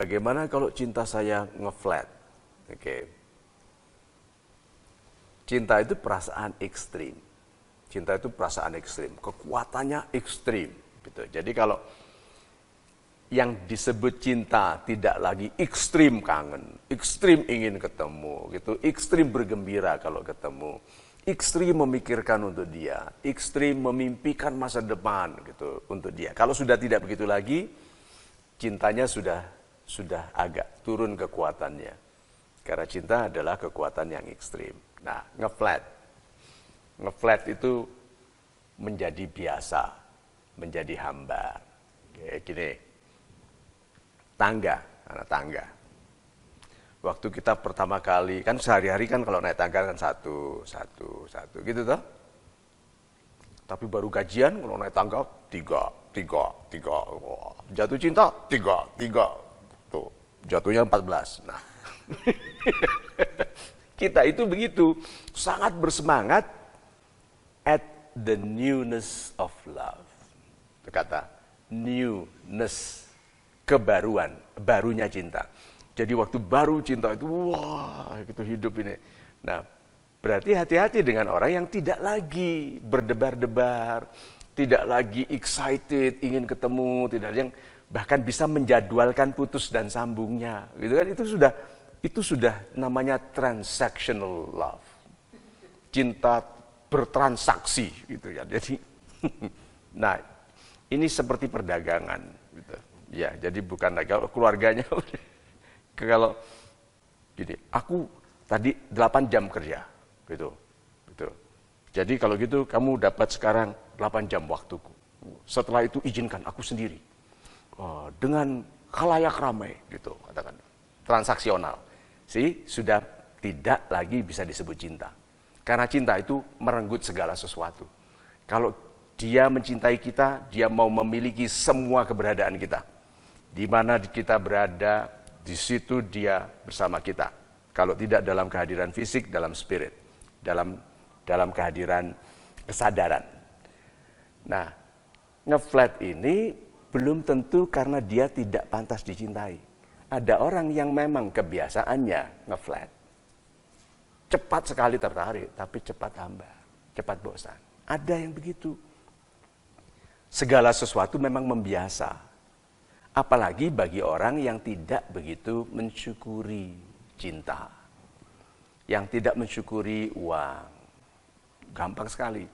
Bagaimana kalau cinta saya ngeflat? Oke. Cinta itu perasaan ekstrim. Cinta itu perasaan ekstrim, kekuatannya ekstrim. Gitu. Jadi kalau yang disebut cinta tidak lagi ekstrim kangen, ekstrim ingin ketemu, gitu, ekstrim bergembira kalau ketemu, ekstrim memikirkan untuk dia, ekstrim memimpikan masa depan gitu untuk dia. Kalau sudah tidak begitu lagi, cintanya sudah agak turun kekuatannya. Karena cinta adalah kekuatan yang ekstrim. Nah, ngeflat itu menjadi biasa, menjadi hambar. Kayak gini, tangga. Waktu kita pertama kali, kan sehari-hari kan kalau naik tangga kan satu, gitu toh. Tapi baru gajian kalau naik tangga, tiga. Wah, jatuh cinta, tiga. Tuh, jatuhnya 14. Nah, kita itu begitu, sangat bersemangat at the newness of love. Itu kata newness, kebaruan, barunya cinta. Jadi waktu baru cinta itu, wah, itu hidup ini. Nah, berarti hati-hati dengan orang yang tidak lagi berdebar-debar, tidak lagi excited, ingin ketemu, tidak yang bahkan bisa menjadwalkan putus dan sambungnya. Gitu kan? Itu sudah namanya transactional love. Cinta bertransaksi gitu ya. Jadi nah, ini seperti perdagangan gitu. Ya, jadi bukan lagi kalau keluarganya kalau gini, aku tadi 8 jam kerja gitu. Jadi kalau gitu kamu dapat sekarang 8 jam waktuku. Setelah itu izinkan aku sendiri. Dengan khalayak ramai gitu katakan. Transaksional. Sudah tidak lagi bisa disebut cinta. Karena cinta itu merenggut segala sesuatu. Kalau dia mencintai kita, dia mau memiliki semua keberadaan kita. Di mana kita berada, di situ dia bersama kita. Kalau tidak dalam kehadiran fisik, dalam spirit, dalam kehadiran kesadaran. Nah, ngeflat ini belum tentu karena dia tidak pantas dicintai. Ada orang yang memang kebiasaannya ngeflat. Cepat sekali tertarik, tapi cepat hambar, cepat bosan. Ada yang begitu. Segala sesuatu memang membiasa. Apalagi bagi orang yang tidak begitu mensyukuri cinta. Yang tidak mensyukuri uang. Gampang sekali.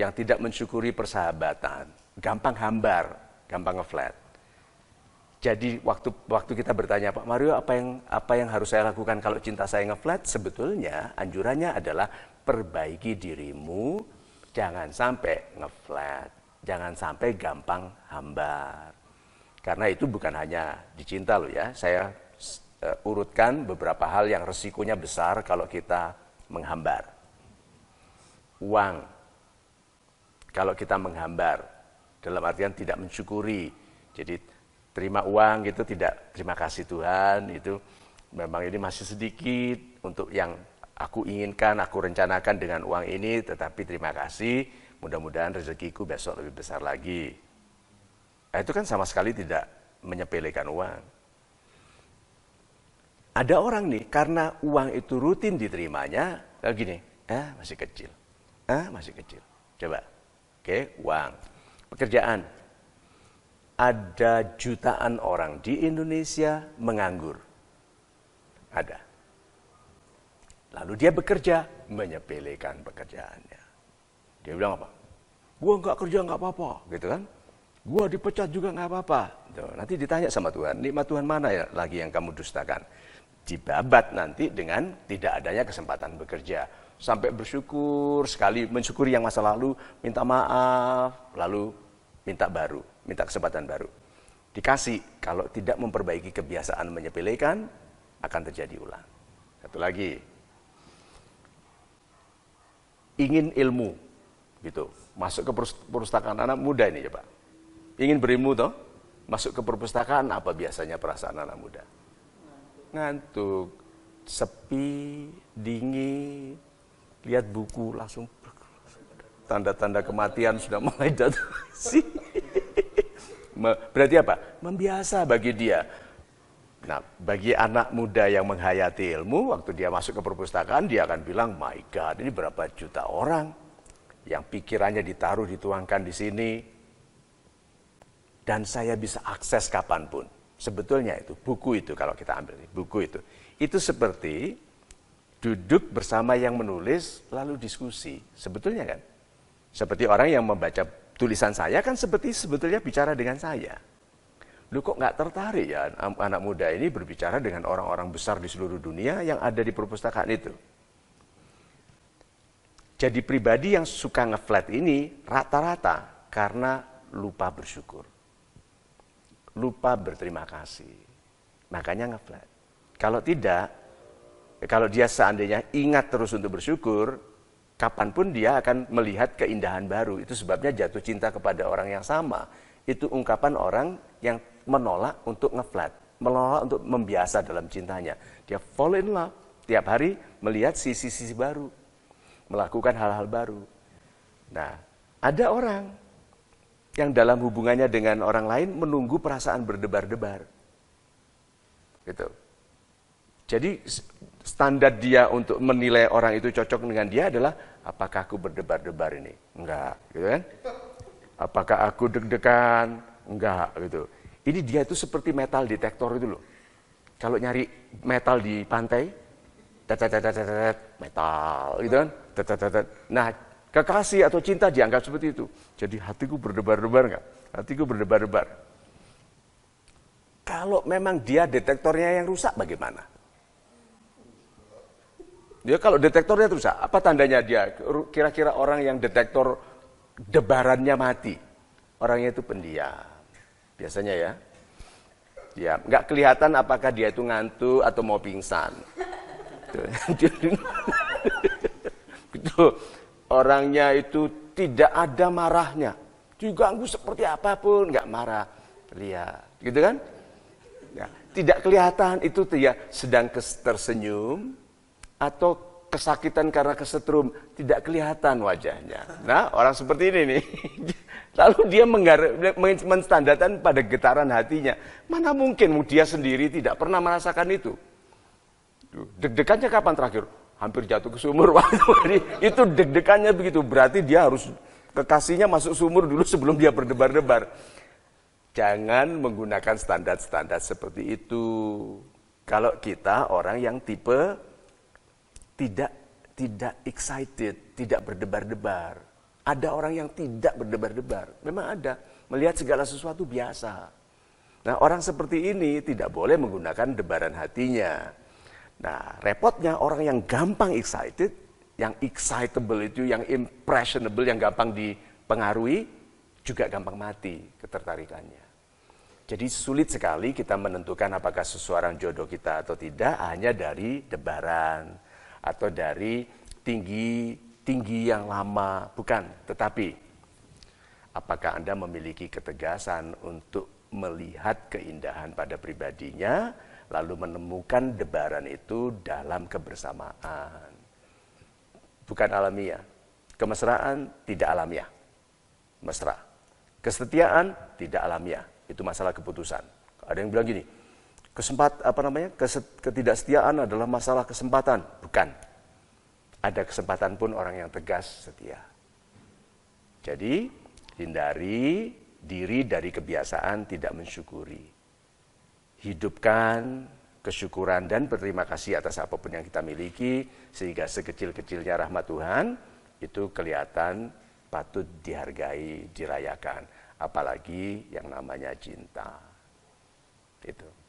Yang tidak mensyukuri persahabatan. Gampang hambar, gampang ngeflat. Jadi waktu kita bertanya, Pak Mario, apa yang harus saya lakukan kalau cinta saya ngeflat? Sebetulnya anjurannya adalah perbaiki dirimu, jangan sampai ngeflat, jangan sampai gampang hambar. Karena itu bukan hanya dicinta loh ya, saya urutkan beberapa hal yang resikonya besar kalau kita menghambar. Uang, kalau kita menghambar, dalam artian tidak mensyukuri, jadi terima uang gitu, tidak terima kasih Tuhan, itu memang ini masih sedikit untuk yang aku inginkan, aku rencanakan dengan uang ini, tetapi terima kasih, mudah-mudahan rezekiku besok lebih besar lagi. Nah, itu kan sama sekali tidak menyepelekan uang. Ada orang nih, karena uang itu rutin diterimanya, gini, masih kecil, masih kecil. Coba, oke, uang. Pekerjaan. Ada jutaan orang di Indonesia menganggur. Ada. Lalu dia bekerja, menyepelekan pekerjaannya. Dia bilang apa? Gua nggak kerja nggak apa-apa, gitu kan? Gua dipecat juga nggak apa-apa. Nanti ditanya sama Tuhan, nikmat Tuhan mana ya lagi yang kamu dustakan? Dibabat nanti dengan tidak adanya kesempatan bekerja. Sampai bersyukur sekali, mensyukuri yang masa lalu, minta maaf, lalu minta baru, minta kesempatan baru. Dikasih, kalau tidak memperbaiki kebiasaan menyepelekan, akan terjadi ulang. Satu lagi, ingin ilmu, gitu. Masuk ke perpustakaan anak muda ini ya Pak. Ingin berilmu toh, masuk ke perpustakaan, apa biasanya perasaan anak muda? Ngantuk, sepi, dingin, lihat buku langsung tanda-tanda kematian sudah mulai datang. Berarti apa? Membiasa bagi dia. Nah, bagi anak muda yang menghayati ilmu, waktu dia masuk ke perpustakaan, dia akan bilang, my God, ini berapa juta orang yang pikirannya ditaruh, dituangkan di sini, dan saya bisa akses kapanpun. Sebetulnya itu, buku itu kalau kita ambil, buku itu seperti duduk bersama yang menulis, lalu diskusi. Sebetulnya kan, seperti orang yang membaca tulisan saya kan sebetulnya bicara dengan saya. Lu kok nggak tertarik ya anak muda ini berbicara dengan orang-orang besar di seluruh dunia yang ada di perpustakaan itu. Jadi pribadi yang suka ngeflat ini rata-rata karena lupa bersyukur. Lupa berterima kasih. Makanya ngeflat. Kalau tidak, kalau dia seandainya ingat terus untuk bersyukur, kapanpun dia akan melihat keindahan baru. Itu sebabnya jatuh cinta kepada orang yang sama. Itu ungkapan orang yang menolak untuk ngeflat, menolak untuk membiasa dalam cintanya. Dia fall in love, tiap hari melihat sisi-sisi baru, melakukan hal-hal baru. Nah, ada orang yang dalam hubungannya dengan orang lain menunggu perasaan berdebar-debar. Gitu. Jadi standar dia untuk menilai orang itu cocok dengan dia adalah apakah aku berdebar-debar ini? Enggak, gitu kan? Apakah aku deg-degan? Enggak, gitu. Ini dia itu seperti metal detektor itu loh. Kalau nyari metal di pantai, metal, gitu kan? Nah, kekasih atau cinta dianggap seperti itu. Jadi hatiku berdebar-debar enggak? Hatiku berdebar-debar. Kalau memang dia detektornya yang rusak bagaimana? Dia kalau detektornya rusak, apa tandanya dia? Kira-kira orang yang detektor debarannya mati. Orangnya itu pendiam. Biasanya ya. Ya, nggak kelihatan apakah dia itu ngantuk atau mau pingsan. Gitu. Orangnya itu tidak ada marahnya. Diganggu seperti apapun nggak marah. Lihat, gitu kan? Ya, tidak kelihatan itu dia sedang tersenyum atau kesakitan karena kesetrum, tidak kelihatan wajahnya. Nah, orang seperti ini nih. Lalu dia menstandarkan pada getaran hatinya. Mana mungkin dia sendiri tidak pernah merasakan itu. Deg-degannya kapan terakhir? Hampir jatuh ke sumur. Itu deg-degannya begitu. Berarti dia harus kekasihnya masuk sumur dulu sebelum dia berdebar-debar. Jangan menggunakan standar-standar seperti itu. Kalau kita orang yang tipe tidak excited, tidak berdebar-debar. Ada orang yang tidak berdebar-debar. Memang ada. Melihat segala sesuatu biasa. Nah, orang seperti ini tidak boleh menggunakan debaran hatinya. Nah, repotnya orang yang gampang excited, yang excitable itu, yang impressionable, yang gampang dipengaruhi, juga gampang mati ketertarikannya. Jadi sulit sekali kita menentukan apakah seseorang jodoh kita atau tidak hanya dari debaran atau dari tinggi yang lama, bukan. Tetapi apakah Anda memiliki ketegasan untuk melihat keindahan pada pribadinya, lalu menemukan debaran itu dalam kebersamaan. Bukan alamiah. Kemesraan tidak alamiah. Mesra. Kesetiaan tidak alamiah. Itu masalah keputusan. Ada yang bilang gini, ketidaksetiaan adalah masalah kesempatan. Bukan. Ada kesempatan pun orang yang tegas setia. Jadi, hindari diri dari kebiasaan tidak mensyukuri. Hidupkan kesyukuran dan berterima kasih atas apapun yang kita miliki, sehingga sekecil-kecilnya rahmat Tuhan, itu kelihatan patut dihargai, dirayakan. Apalagi yang namanya cinta. Itu.